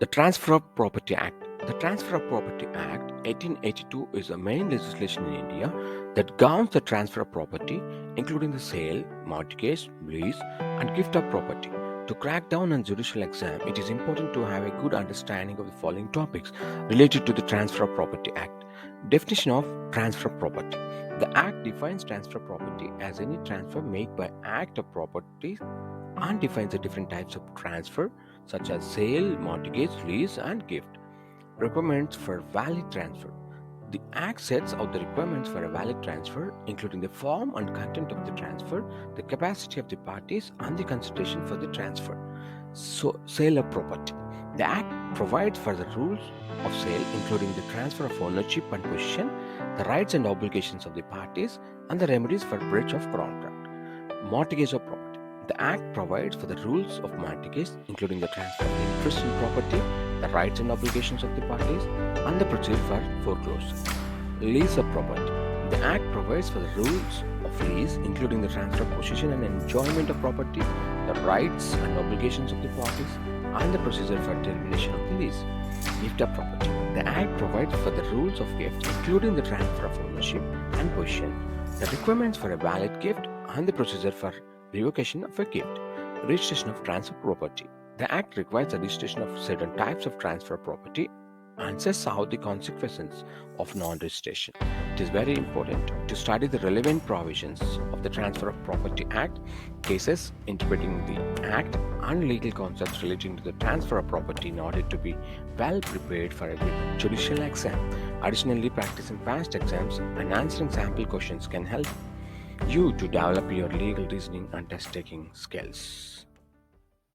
The Transfer of Property Act. The Transfer of Property Act 1882 is the main legislation in India that governs the transfer of property, including the sale, mortgage, lease, and gift of property. To crack down on judicial exam, it is important to have a good understanding of the following topics related to the Transfer of Property Act. Definition of transfer of property. The Act defines transfer of property as any transfer made by act of property and defines the different types of transfer such as sale, mortgage, lease, and gift. Requirements for valid transfer. The Act sets out the requirements for a valid transfer, including the form and content of the transfer, the capacity of the parties, and the consideration for the transfer. So, sale of property. The Act provides for the rules of sale, including the transfer of ownership and possession, the rights and obligations of the parties, and the remedies for breach of contract. Mortgage of property. The Act provides for the rules of mortgage, including the transfer of interest in property, the rights and obligations of the parties, and the procedure for foreclosure. Lease of property. The Act provides for the rules of lease, including the transfer of possession and enjoyment of property, the rights and obligations of the parties, and the procedure for termination of the lease. Gift of property. The Act provides for the rules of gift, including the transfer of ownership and possession, the requirements for a valid gift, and the procedure for revocation of a gift. Registration of transfer property. The Act requires the registration of certain types of transfer property and sets out the consequences of non-registration. It is very important to study the relevant provisions of the Transfer of Property Act, cases interpreting the Act, and legal concepts relating to the transfer of property in order to be well prepared for a good judicial exam. Additionally, practicing past exams and answering sample questions can help you to develop your legal reasoning and test taking skills.